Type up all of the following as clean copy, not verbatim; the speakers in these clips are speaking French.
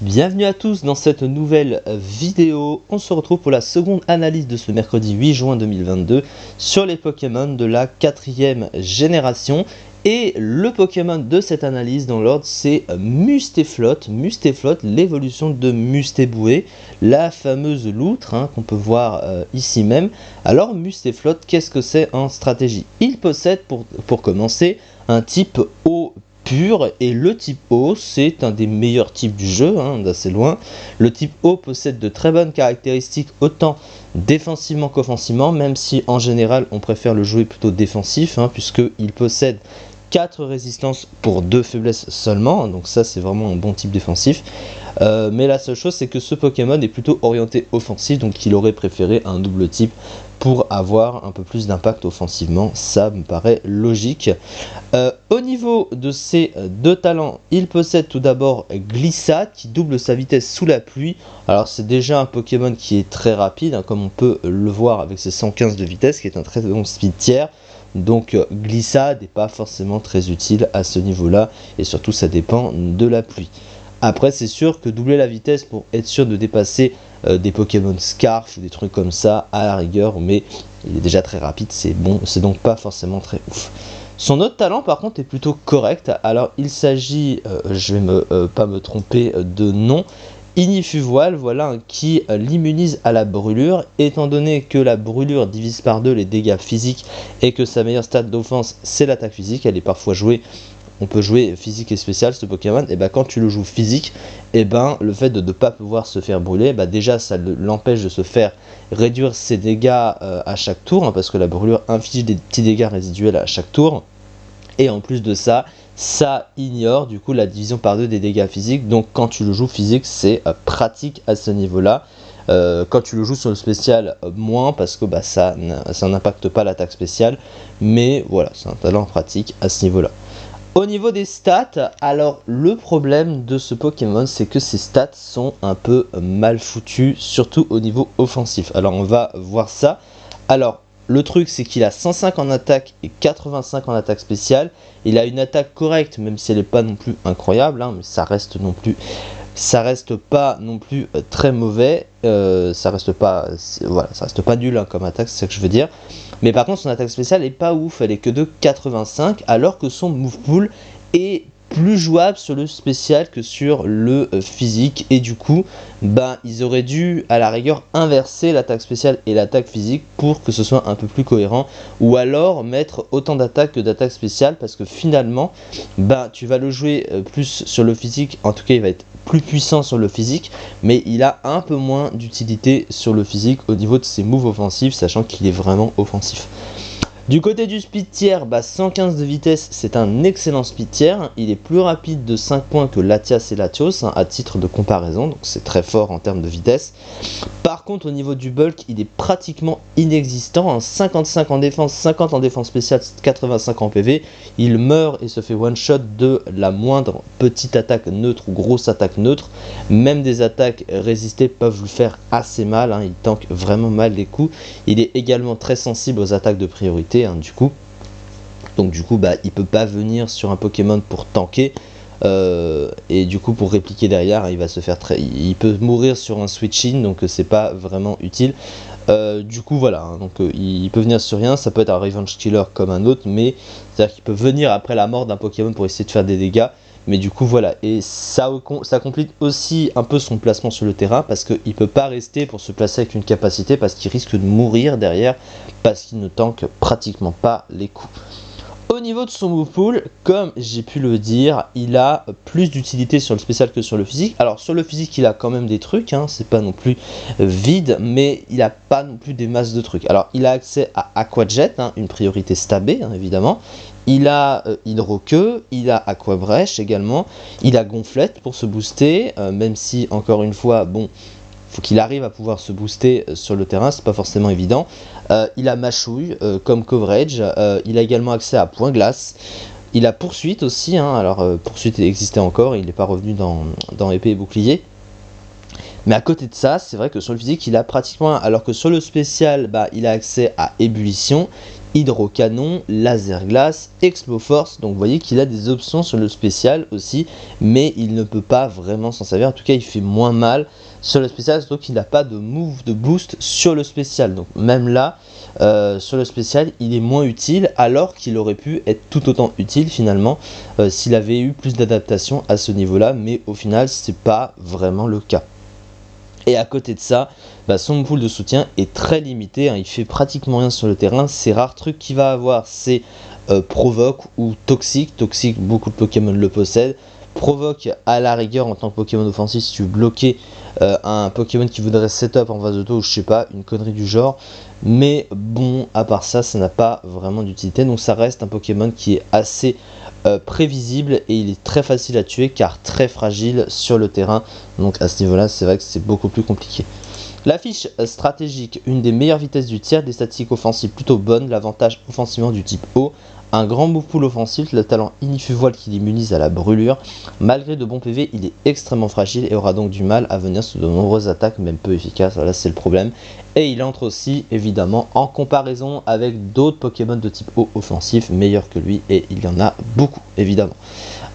Bienvenue à tous dans cette nouvelle vidéo. On se retrouve pour la seconde analyse de ce mercredi 8 juin 2022 sur les Pokémon de la 4e génération. Et le Pokémon de cette analyse dans l'ordre, c'est Mustaflot. Mustaflot, l'évolution de Mustéboué, la fameuse loutre qu'on peut voir ici même. Alors Mustaflot, qu'est-ce que c'est en stratégie? Il possède pour commencer un type eau pur, et le type eau c'est un des meilleurs types du jeu, d'assez loin. Le type eau possède de très bonnes caractéristiques autant défensivement qu'offensivement, même si en général on préfère le jouer plutôt défensif, puisqu'il possède 4 résistances pour 2 faiblesses seulement, donc ça c'est vraiment un bon type défensif. Mais la seule chose c'est que ce Pokémon est plutôt orienté offensif, donc il aurait préféré un double type pour avoir un peu plus d'impact offensivement, ça me paraît logique. Au niveau de ses deux talents, il possède tout d'abord Glissade qui double sa vitesse sous la pluie. Alors c'est déjà un Pokémon qui est très rapide, comme on peut le voir avec ses 115 de vitesse, qui est un très bon speed tiers. Donc Glissade n'est pas forcément très utile à ce niveau-là, et surtout ça dépend de la pluie. Après c'est sûr que doubler la vitesse pour être sûr de dépasser des Pokémon Scarf ou des trucs comme ça à la rigueur, mais il est déjà très rapide, c'est bon, c'est donc pas forcément très ouf. Son autre talent par contre est plutôt correct. Alors il s'agit, je vais pas me tromper de nom, Inifuvoile, voilà, qui l'immunise à la brûlure. Étant donné que la brûlure divise par 2 les dégâts physiques et que sa meilleure stat d'offense c'est l'attaque physique, elle est parfois jouée. On peut jouer physique et spécial ce Pokémon, et quand tu le joues physique, le fait de ne pas pouvoir se faire brûler, déjà ça l'empêche de se faire réduire ses dégâts à chaque tour, parce que la brûlure inflige des petits dégâts résiduels à chaque tour. Et en plus de ça, ça ignore du coup la division par 2 des dégâts physiques, donc quand tu le joues physique, c'est pratique à ce niveau-là. Quand tu le joues sur le spécial, moins, parce que ça n'impacte pas l'attaque spéciale, mais voilà, c'est un talent pratique à ce niveau-là. Au niveau des stats, alors le problème de ce Pokémon c'est que ses stats sont un peu mal foutus, surtout au niveau offensif. Alors on va voir ça. Alors le truc c'est qu'il a 105 en attaque et 85 en attaque spéciale. Il a une attaque correcte, même si elle n'est pas non plus incroyable, mais ça reste pas non plus très mauvais. Ça reste pas nul comme attaque, c'est ça que je veux dire. Mais par contre son attaque spéciale est pas ouf, elle est que de 85, alors que son move pool est plus jouable sur le spécial que sur le physique, et du coup ils auraient dû à la rigueur inverser l'attaque spéciale et l'attaque physique pour que ce soit un peu plus cohérent, ou alors mettre autant d'attaque que d'attaque spéciale, parce que finalement tu vas le jouer plus sur le physique, en tout cas il va être plus puissant sur le physique, mais il a un peu moins d'utilité sur le physique au niveau de ses moves offensifs, sachant qu'il est vraiment offensif. Du côté du speed tiers, 115 de vitesse, c'est un excellent speed tiers. Il est plus rapide de 5 points que Latias et Latios, à titre de comparaison, donc c'est très fort en termes de vitesse. Par contre, au niveau du bulk, il est pratiquement inexistant, 55 en défense, 50 en défense spéciale, 85 en PV. Il meurt et se fait one shot de la moindre petite attaque neutre ou grosse attaque neutre. Même des attaques résistées peuvent lui faire assez mal, il tank vraiment mal les coups. Il est également très sensible aux attaques de priorité. Donc du coup il peut pas venir sur un Pokémon pour tanker, et du coup pour répliquer derrière il peut mourir sur un switch-in, donc c'est pas vraiment utile. Du coup voilà, il peut venir sur rien, ça peut être un revenge killer comme un autre, mais c'est à dire qu'il peut venir après la mort d'un Pokémon pour essayer de faire des dégâts. Mais du coup voilà, et ça complique aussi un peu son placement sur le terrain, parce qu'il peut pas rester pour se placer avec une capacité, parce qu'il risque de mourir derrière, parce qu'il ne tank pratiquement pas les coups. Au niveau de son move pool, comme j'ai pu le dire, il a plus d'utilité sur le spécial que sur le physique. Alors sur le physique il a quand même des trucs, c'est pas non plus vide, mais il a pas non plus des masses de trucs. Alors il a accès à Aqua Jet, une priorité stabée évidemment. Il a Hydro-Queue, il a Aqua Brèche également, il a Gonflette pour se booster, même si encore une fois, faut qu'il arrive à pouvoir se booster sur le terrain, c'est pas forcément évident. Il a Mâchouille comme coverage, il a également accès à Point Glace, il a Poursuite aussi, alors Poursuite existait encore, il n'est pas revenu dans Épée et Bouclier. Mais à côté de ça, c'est vrai que sur le physique, il a pratiquement, alors que sur le spécial, il a accès à Ébullition, Hydrocanon, Laser Glace, Exploforce. Donc vous voyez qu'il a des options sur le spécial aussi, mais il ne peut pas vraiment s'en servir. En tout cas, il fait moins mal sur le spécial, surtout qu'il n'a pas de move de boost sur le spécial. Donc même là, sur le spécial, il est moins utile, alors qu'il aurait pu être tout autant utile finalement s'il avait eu plus d'adaptation à ce niveau-là, mais au final, c'est pas vraiment le cas. Et à côté de ça, son pool de soutien est très limité, hein, il fait pratiquement rien sur le terrain. Ces rares trucs qu'il va avoir, c'est Provoque ou Toxique. Toxique, beaucoup de Pokémon le possèdent. Provoque à la rigueur en tant que Pokémon offensif si tu veux bloquer un Pokémon qui voudrait setup en phase de toi, ou je sais pas, une connerie du genre. Mais bon, à part ça, ça n'a pas vraiment d'utilité. Donc ça reste un Pokémon qui est assez prévisible, et il est très facile à tuer car très fragile sur le terrain. Donc à ce niveau là, c'est vrai que c'est beaucoup plus compliqué. La fiche stratégique, une des meilleures vitesses du tir, des statistiques offensives plutôt bonnes, l'avantage offensivement du type O, un grand move pool offensif, le talent Ignifuvoile qui l'immunise à la brûlure. Malgré de bons PV, il est extrêmement fragile et aura donc du mal à venir sous de nombreuses attaques, même peu efficaces. Voilà, c'est le problème. Et il entre aussi évidemment en comparaison avec d'autres Pokémon de type O offensif meilleurs que lui, et il y en a beaucoup évidemment.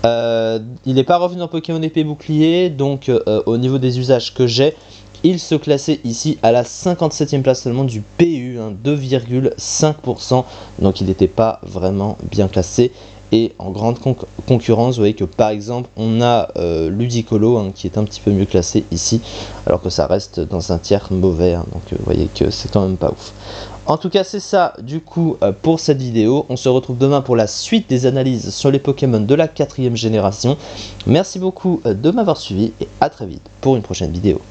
Il n'est pas revenu dans Pokémon épée bouclier, donc au niveau des usages que j'ai, il se classait ici à la 57e place seulement du PU, hein, 2,5%, donc il n'était pas vraiment bien classé. Et en grande concurrence, vous voyez que par exemple on a Ludicolo, hein, qui est un petit peu mieux classé ici, alors que ça reste dans un tiers mauvais, hein, donc vous voyez que c'est quand même pas ouf. En tout cas, c'est ça du coup pour cette vidéo. On se retrouve demain pour la suite des analyses sur les Pokémon de la 4e génération. Merci beaucoup de m'avoir suivi, et à très vite pour une prochaine vidéo.